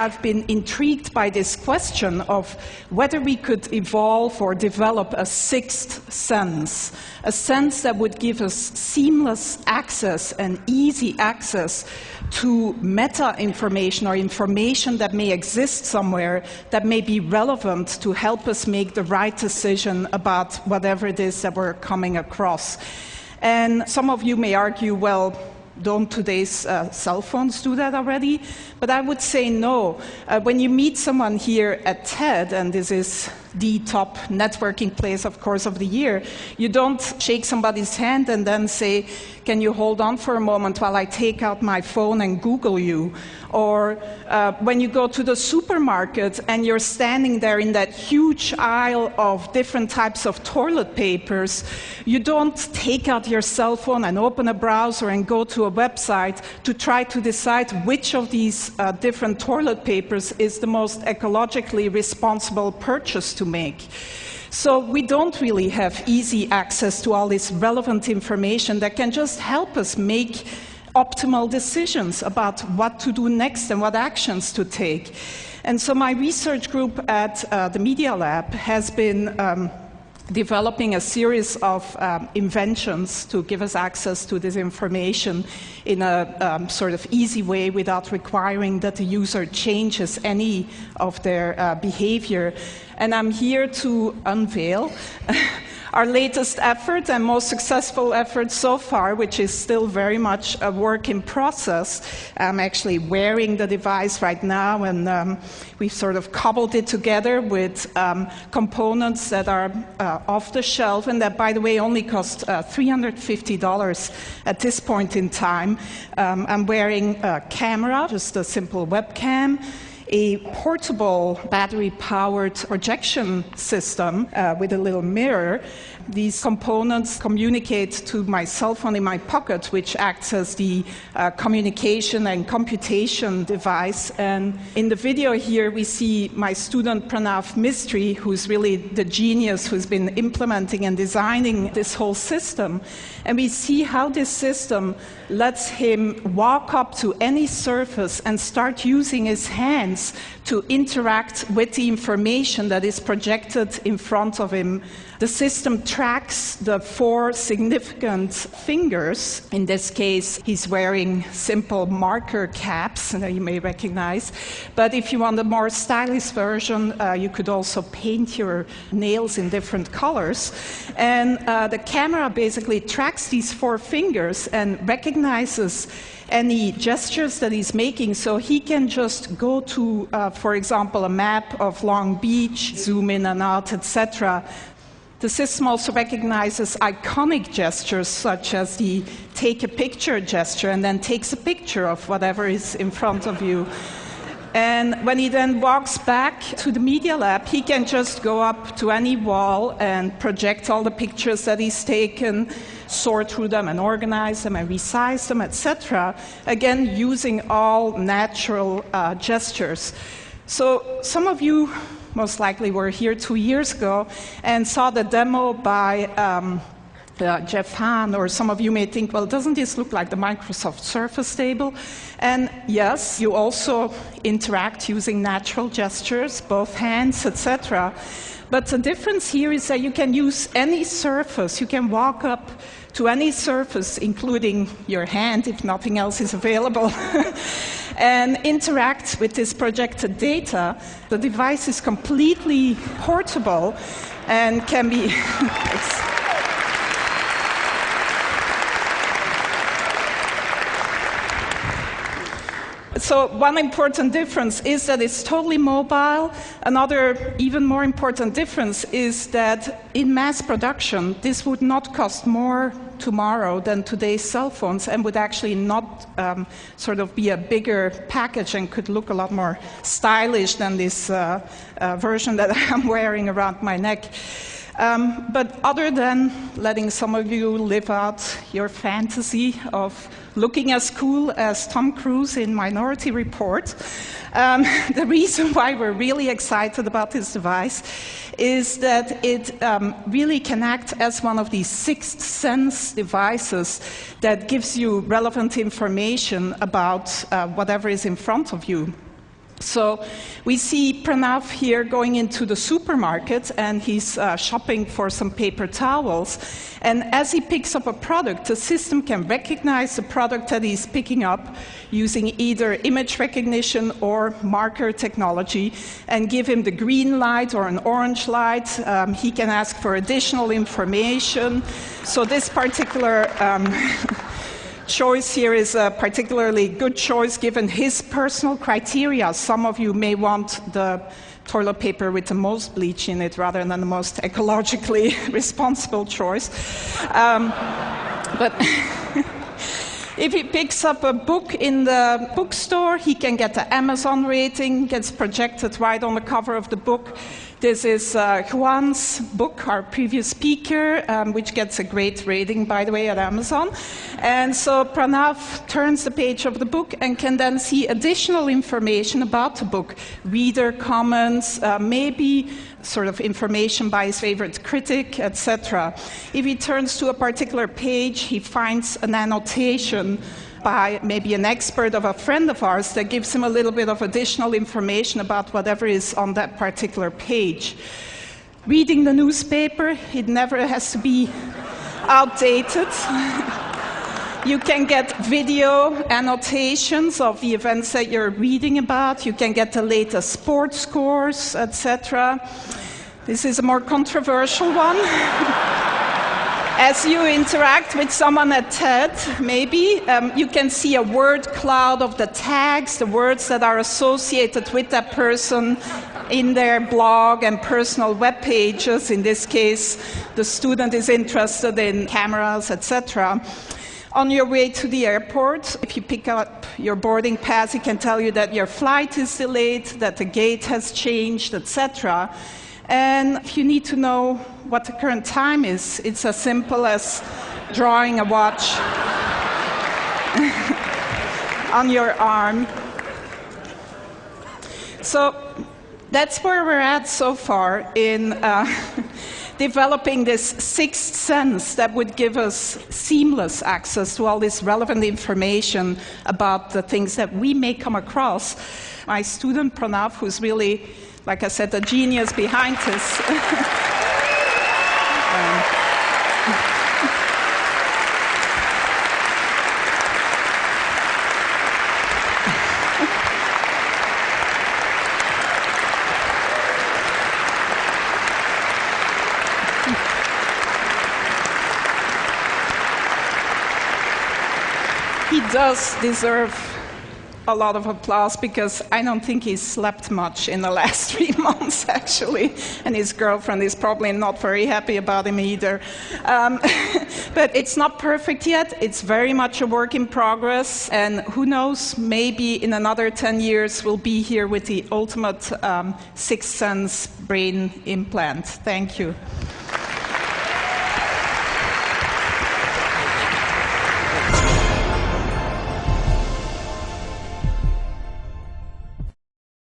I've been intrigued by this question of whether we could evolve or develop a sixth sense, a sense that would give us seamless access and easy access to meta-information or information that may exist somewhere that may be relevant to help us make the right decision about whatever it is that we're coming across. And some of you may argue, well, don't today's cell phones do that already? But I would say no. When you meet someone here at TED, and this is the top networking place, of course, of the year, you don't shake somebody's hand and then say, can you hold on for a moment while I take out my phone and Google you? Or when you go to the supermarket and you're standing there in that huge aisle of different types of toilet papers, you don't take out your cell phone and open a browser and go to a website to try to decide which of these different toilet papers is the most ecologically responsible purchase to make. So we don't really have easy access to all this relevant information that can just help us make optimal decisions about what to do next and what actions to take. And so my research group at the Media Lab has been developing a series of inventions to give us access to this information in a sort of easy way without requiring that the user changes any of their behavior. And I'm here to unveil our latest effort and most successful effort so far, which is still very much a work in process. I'm actually wearing the device right now, and we've sort of cobbled it together with components that are off the shelf, and that, by the way, only cost $350 at this point in time. I'm wearing a camera, just a simple webcam, a portable battery-powered projection system with a little mirror. These components communicate to my cell phone in my pocket, which acts as the communication and computation device. And in the video here, we see my student Pranav Mistry, who's really the genius who's been implementing and designing this whole system. And we see how this system lets him walk up to any surface and start using his hands to interact with the information that is projected in front of him. The system tracks the 4 significant fingers. In this case, he's wearing simple marker caps that you may recognize. But if you want a more stylish version, you could also paint your nails in different colors. And the camera basically tracks these 4 fingers and recognizes any gestures that he's making, so he can just go to, for example, a map of Long Beach, zoom in and out, etc. The system also recognizes iconic gestures, such as the take a picture gesture, and then takes a picture of whatever is in front of you. And when he then walks back to the Media Lab, he can just go up to any wall and project all the pictures that he's taken, sort through them and organize them and resize them, etc. Again, using all natural gestures. So some of you most likely were here 2 years ago and saw the demo by Jeff Hahn, or some of you may think, well, doesn't this look like the Microsoft Surface table? And yes, you also interact using natural gestures, both hands, etc. But the difference here is that you can use any surface. You can walk up to any surface, including your hand, if nothing else is available, and interact with this projected data. The device is completely portable and can be... So one important difference is that it's totally mobile. Another even more important difference is that in mass production, this would not cost more tomorrow than today's cell phones, and would actually not sort of be a bigger package and could look a lot more stylish than this version that I'm wearing around my neck. But other than letting some of you live out your fantasy of looking as cool as Tom Cruise in Minority Report, the reason why we're really excited about this device is that it really can act as one of these sixth sense devices that gives you relevant information about whatever is in front of you. So we see Pranav here going into the supermarket, and he's shopping for some paper towels. And as he picks up a product, the system can recognize the product that he's picking up using either image recognition or marker technology and give him the green light or an orange light. He can ask for additional information. So this particular choice here is a particularly good choice given his personal criteria. Some of you may want the toilet paper with the most bleach in it rather than the most ecologically responsible choice. But if he picks up a book in the bookstore, he can get the Amazon rating, gets projected right on the cover of the book. This is Juan's book, our previous speaker, which gets a great rating, by the way, at Amazon. And so Pranav turns the page of the book and can then see additional information about the book, reader comments, maybe sort of information by his favorite critic, etc. If he turns to a particular page, he finds an annotation by maybe an expert of a friend of ours that gives him a little bit of additional information about whatever is on that particular page. Reading the newspaper, it never has to be outdated. You can get video annotations of the events that you're reading about. You can get the latest sports scores, etc. This is a more controversial one. As you interact with someone at TED, maybe, you can see a word cloud of the tags, the words that are associated with that person in their blog and personal web pages. In this case, the student is interested in cameras, etc. On your way to the airport, if you pick up your boarding pass, it can tell you that your flight is delayed, that the gate has changed, etc. And if you need to know what the current time is, it's as simple as drawing a watch on your arm. So that's where we're at so far in developing this sixth sense that would give us seamless access to all this relevant information about the things that we may come across. My student Pranav, who's really, like I said, the genius behind this. He does deserve a lot of applause because I don't think he's slept much in the last 3 months, actually, and his girlfriend is probably not very happy about him either. But it's not perfect yet. It's very much a work in progress, and who knows, maybe in another 10 years we'll be here with the ultimate sixth sense brain implant. Thank you.